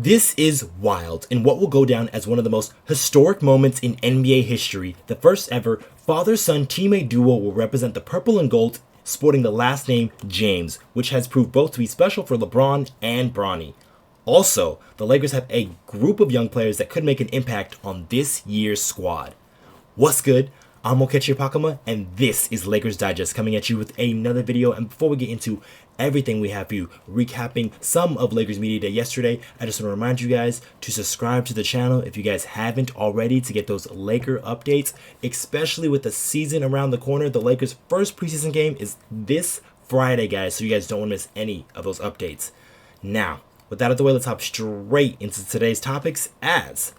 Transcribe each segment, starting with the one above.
This is wild, and what will go down as one of the most historic moments in NBA history. The first ever father-son teammate duo will represent the purple and gold, sporting the last name James, which has proved both to be special for LeBron and Bronny. Also, the Lakers have a group of young players that could make an impact on this year's squad. What's good? I'm Okechi Apakama, and this is Lakers Digest coming at you with another video. And before we get into everything we have for you, recapping some of Lakers Media Day yesterday, I just want to remind you guys to subscribe to the channel if you guys haven't already to get those Laker updates, especially with the season around the corner. The Lakers' first preseason game is this Friday, guys, so you guys don't want to miss any of those updates. Now, with that out of the way, let's hop straight into today's topics as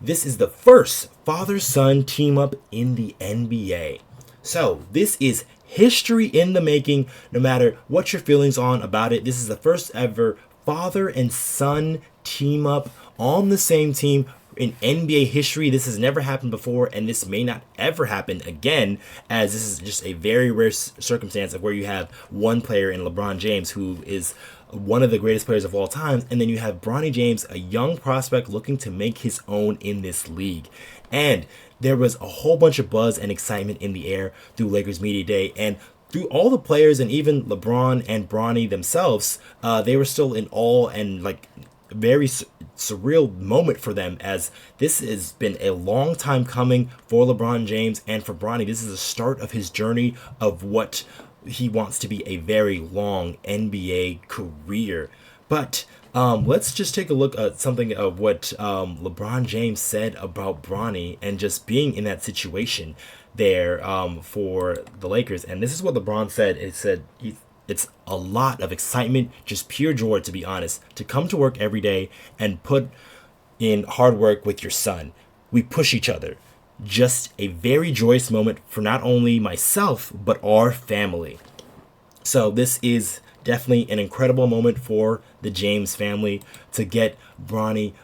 this is the first father-son team-up in the NBA. So this is history in the making, no matter what your feelings on about it. This is the first ever father and son team-up on the same team in NBA history. This has never happened before, and this may not ever happen again, as this is just a very rare circumstance of where you have one player in LeBron James who is one of the greatest players of all time, and then you have Bronny James, a young prospect looking to make his own in this league. And there was a whole bunch of buzz and excitement in the air through Lakers Media Day, and through all the players, and even LeBron and Bronny themselves, they were still in awe and like very surreal moment for them, as this has been a long time coming for LeBron James and for Bronny. This is the start of his journey of what he wants to be a very long NBA career. But let's just take a look at something of what LeBron James said about Bronny and just being in that situation there for the Lakers. And this is what LeBron said. It said it's a lot of excitement, just pure joy, to be honest, to come to work every day and put in hard work with your son. We push each other. Just a very joyous moment for not only myself, but our family. So this is definitely an incredible moment for the James family to get Bronny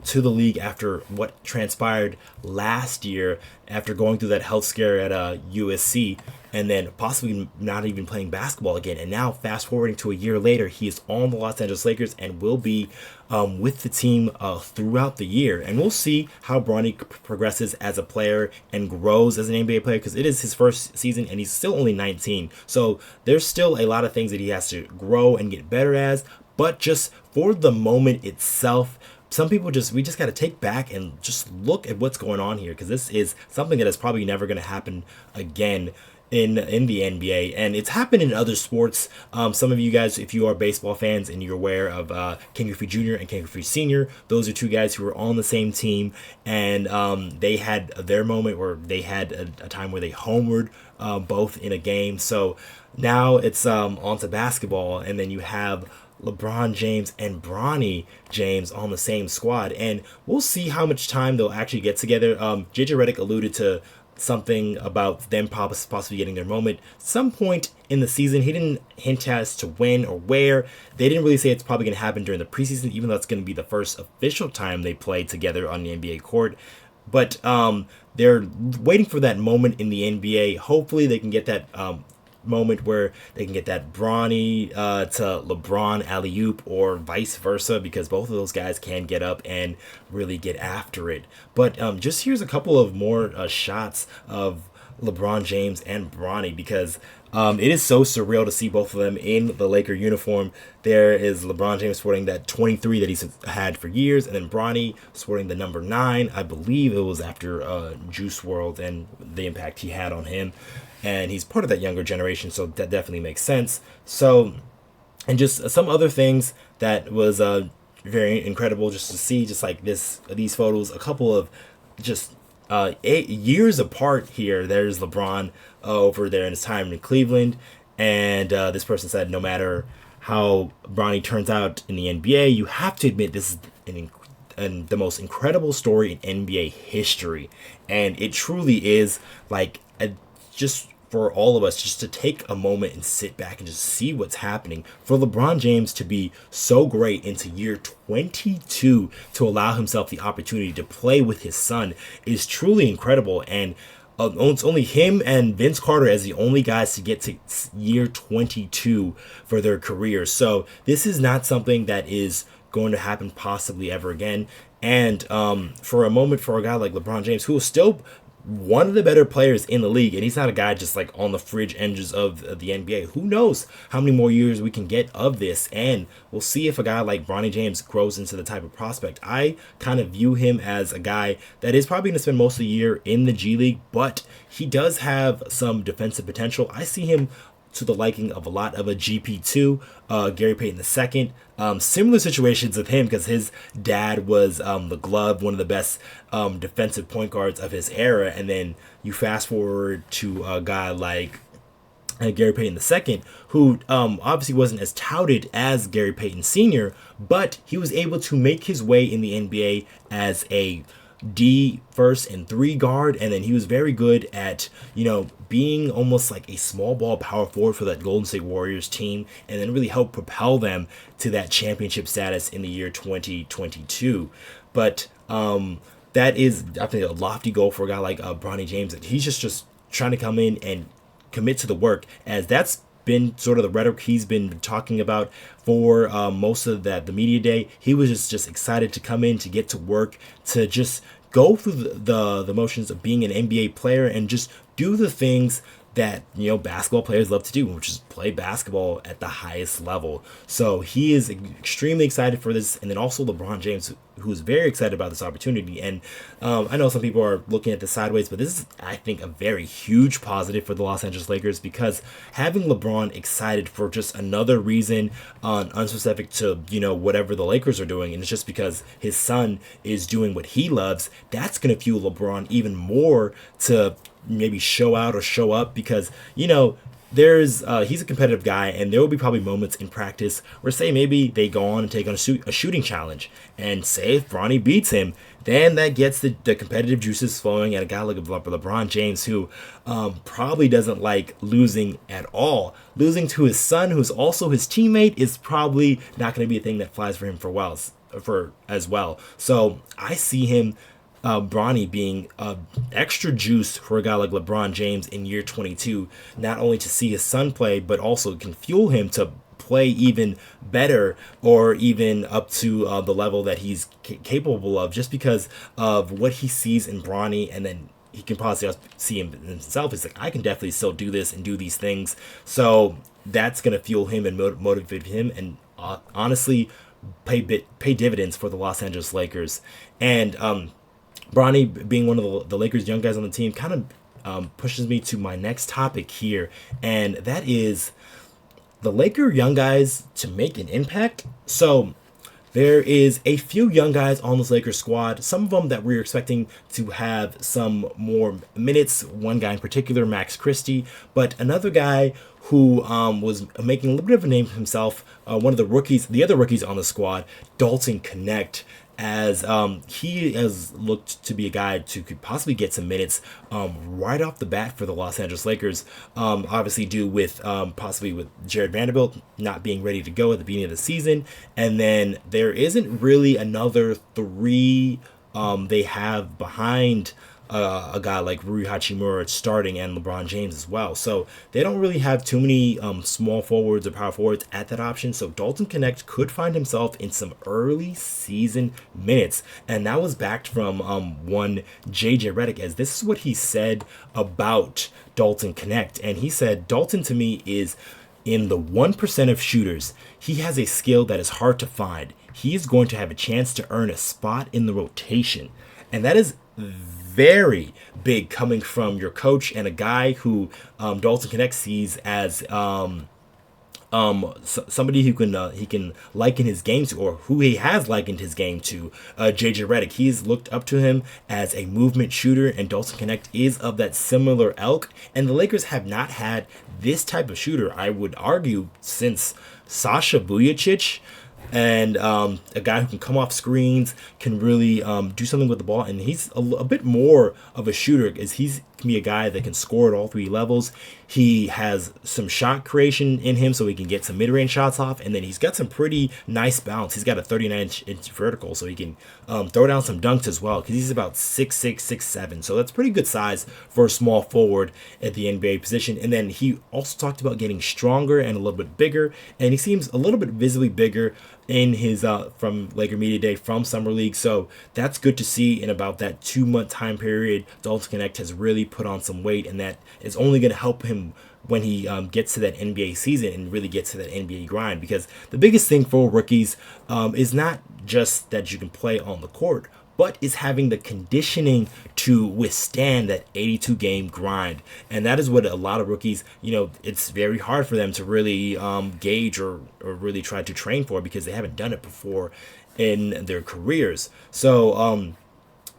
to the league after what transpired last year, after going through that health scare at USC, and then possibly not even playing basketball again. And now fast forwarding to a year later, he is on the Los Angeles Lakers and will be with the team throughout the year. And we'll see how Bronny progresses as a player and grows as an NBA player, because it is his first season and he's still only 19. So there's still a lot of things that he has to grow and get better as. But just for the moment itself, some people we just got to take back and just look at what's going on here, because this is something that is probably never going to happen again in the NBA, and it's happened in other sports. Some of you guys, if you are baseball fans and you're aware of Ken Griffey Jr. and Ken Griffey Sr., those are two guys who were on the same team, and they had their moment where they had a time where they homered both in a game. So now it's on to basketball, and then you have LeBron James and Bronny James on the same squad, and we'll see how much time they'll actually get together. JJ Redick alluded to something about them possibly getting their moment some point in the season. He didn't hint as to when or where. They didn't really say it's probably going to happen during the preseason, even though it's going to be the first official time they play together on the NBA court. But they're waiting for that moment in the NBA. Hopefully they can get that moment where they can get that Bronny to LeBron alley-oop, or vice versa, because both of those guys can get up and really get after it. But just here's a couple of more shots of LeBron James and Bronny, because it is so surreal to see both of them in the Laker uniform. There is LeBron James sporting that 23 that he's had for years, and then Bronny sporting the number 9. I believe it was after Juice WRLD and the impact he had on him. And he's part of that younger generation, so that definitely makes sense. So, and just some other things that was very incredible just to see, just like these photos, a couple of just 8 years apart here. There's LeBron over there in his time in Cleveland, and this person said, no matter how Bronny turns out in the NBA, you have to admit this is the most incredible story in NBA history, and it truly is like just for all of us just to take a moment and sit back and just see what's happening. For LeBron James to be so great into year 22 to allow himself the opportunity to play with his son is truly incredible. And it's only him and Vince Carter as the only guys to get to year 22 for their careers. So this is not something that is going to happen possibly ever again. And for a moment, for a guy like LeBron James, who is still one of the better players in the league, and he's not a guy just like on the fridge edges of the NBA. Who knows how many more years we can get of this, and we'll see if a guy like Bronny James grows into the type of prospect. I kind of view him as a guy that is probably going to spend most of the year in the G League, but he does have some defensive potential. I see him to the liking of a lot of a GP2, Gary Payton II. Similar situations with him because his dad was the glove, one of the best defensive point guards of his era. And then you fast forward to a guy like Gary Payton II, who obviously wasn't as touted as Gary Payton Sr., but he was able to make his way in the NBA as a D first and 3 guard, and then he was very good at being almost like a small ball power forward for that Golden State Warriors team, and then really helped propel them to that championship status in the year 2022. But that is definitely a lofty goal for a guy like Bronny James. He's just trying to come in and commit to the work, as that's been sort of the rhetoric he's been talking about for most of the media day. He was just excited to come in, to get to work, to just go through the motions of being an NBA player and just do the things that basketball players love to do, which is play basketball at the highest level. So he is extremely excited for this, and then also LeBron James, who is very excited about this opportunity. And I know some people are looking at this sideways, but this is, I think, a very huge positive for the Los Angeles Lakers, because having LeBron excited for just another reason, unspecific to whatever the Lakers are doing, and it's just because his son is doing what he loves, that's going to fuel LeBron even more to maybe show out or show up, because there's he's a competitive guy, and there will be probably moments in practice where, say, maybe they go on and take on a shooting challenge, and say if Bronny beats him, then that gets the competitive juices flowing at a guy like LeBron James, who probably doesn't like losing at all. Losing to his son, who's also his teammate, is probably not going to be a thing that flies for him as well. So I see him, Bronny, being extra juiced for a guy like LeBron James in year 22, not only to see his son play, but also can fuel him to play even better, or even up to the level that he's capable of, just because of what he sees in Bronny. And then he can possibly see him himself. He's like, I can definitely still do this and do these things. So that's going to fuel him and motivate him, and honestly pay dividends for the Los Angeles Lakers. And Bronny being one of the Lakers' young guys on the team kind of pushes me to my next topic here, and that is the Laker young guys to make an impact. So there is a few young guys on this Lakers squad, some of them that we're expecting to have some more minutes. One guy in particular, Max Christie, but another guy who was making a little bit of a name for himself, one of the other rookies on the squad, Dalton Connect, as he has looked to be a guy who could possibly get some minutes right off the bat for the Los Angeles Lakers, obviously due with possibly with Jared Vanderbilt not being ready to go at the beginning of the season. And then there isn't really another 3 they have behind a guy like Rui Hachimura starting, and LeBron James as well. So they don't really have too many small forwards or power forwards at that option. So Dalton Connect could find himself in some early season minutes. And that was backed from one JJ Redick, as this is what he said about Dalton Connect. And he said, Dalton to me is in the 1% of shooters. He has a skill that is hard to find. He is going to have a chance to earn a spot in the rotation. And that is very big coming from your coach, and a guy who Dalton Connect sees as somebody who he can liken his game to, or who he has likened his game to, JJ Redick. He's looked up to him as a movement shooter, and Dalton Connect is of that similar ilk. And the Lakers have not had this type of shooter, I would argue, since Sasha Vujacic. And a guy who can come off screens, can really do something with the ball. And he's a bit more of a shooter, as he can be a guy that can score at all 3 levels. He has some shot creation in him, so he can get some mid-range shots off. And then he's got some pretty nice bounce. He's got a 39-inch vertical, so he can throw down some dunks as well, because he's about 6'6", 6'7". So that's pretty good size for a small forward at the NBA position. And then he also talked about getting stronger and a little bit bigger. And he seems a little bit visibly bigger in his from Laker Media Day from Summer League. So that's good to see. In about that 2-month time period, Dalton Connect has really put on some weight, and that is only going to help him when he gets to that NBA season and really gets to that NBA grind. Because the biggest thing for rookies is not just that you can play on the court, but is having the conditioning to withstand that 82 game grind. And that is what a lot of rookies, it's very hard for them to really gauge or really try to train for, because they haven't done it before in their careers. So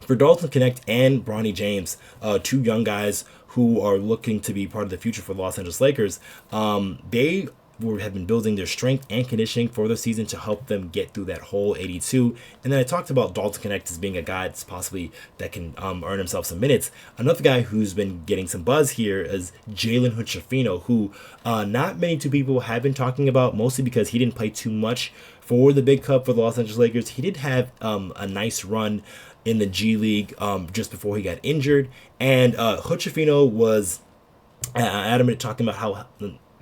for Dalton Connect and Bronny James, two young guys who are looking to be part of the future for the Los Angeles Lakers, they have been building their strength and conditioning for the season to help them get through that whole 82. And then I talked about Dalton Connect as being a guy that's possibly that can earn himself some minutes. Another guy who's been getting some buzz here is Jalen Hood-Schifino, who not many people have been talking about, mostly because he didn't play too much for the Big Cup for the Los Angeles Lakers. He did have a nice run in the G League just before he got injured. And Hood-Schifino was adamant talking about how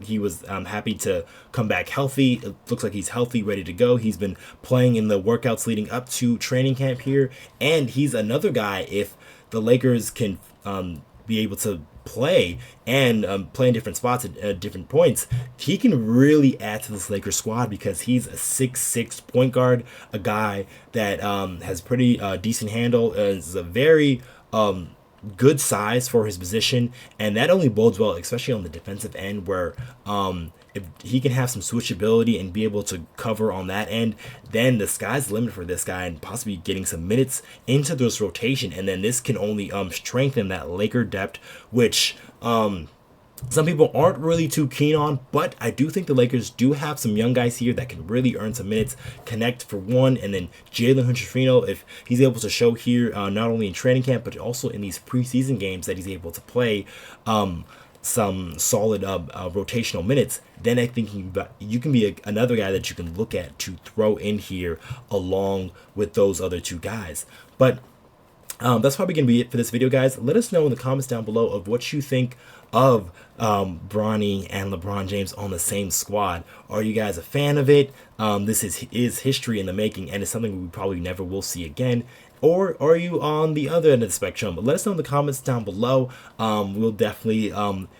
he was happy to come back healthy. It looks like he's healthy, ready to go. He's been playing in the workouts leading up to training camp here. And he's another guy, if the Lakers can be able to play and play in different spots at different points, he can really add to this Lakers squad, because he's a 6'6" point guard, a guy that has pretty decent handle, is a very good size for his position, and that only bodes well, especially on the defensive end, where if he can have some switchability and be able to cover on that end, then the sky's the limit for this guy, and possibly getting some minutes into this rotation. And then this can only strengthen that Laker depth, which some people aren't really too keen on, but I do think the Lakers do have some young guys here that can really earn some minutes. Connect for one, and then Jalen Hood-Schifino, if he's able to show here, not only in training camp, but also in these preseason games that he's able to play some solid rotational minutes, then I think you can be another guy that you can look at to throw in here along with those other two guys. But that's probably going to be it for this video, guys. Let us know in the comments down below of what you think of Bronny and LeBron James on the same squad. Are you guys a fan of it? This is history in the making, and it's something we probably never will see again. Or are you on the other end of the spectrum? But let us know in the comments down below. We'll definitely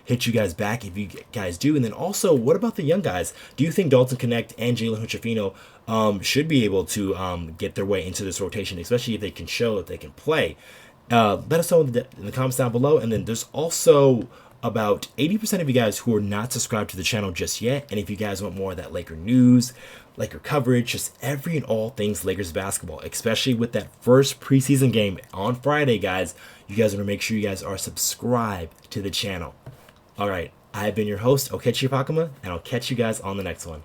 hit you guys back if you guys do. And then also, what about the young guys? Do you think Dalton Connect and Jalen Hood-Schifino should be able to get their way into this rotation, especially if they can show that they can play? Let us know in the comments down below. And then there's also about 80% of you guys who are not subscribed to the channel just yet. And if you guys want more of that Laker news, Laker coverage, just every and all things Lakers basketball, especially with that first preseason game on Friday, guys, you guys want to make sure you guys are subscribed to the channel. All right, I've been your host, Okechi Apakama, and I'll catch you guys on the next one.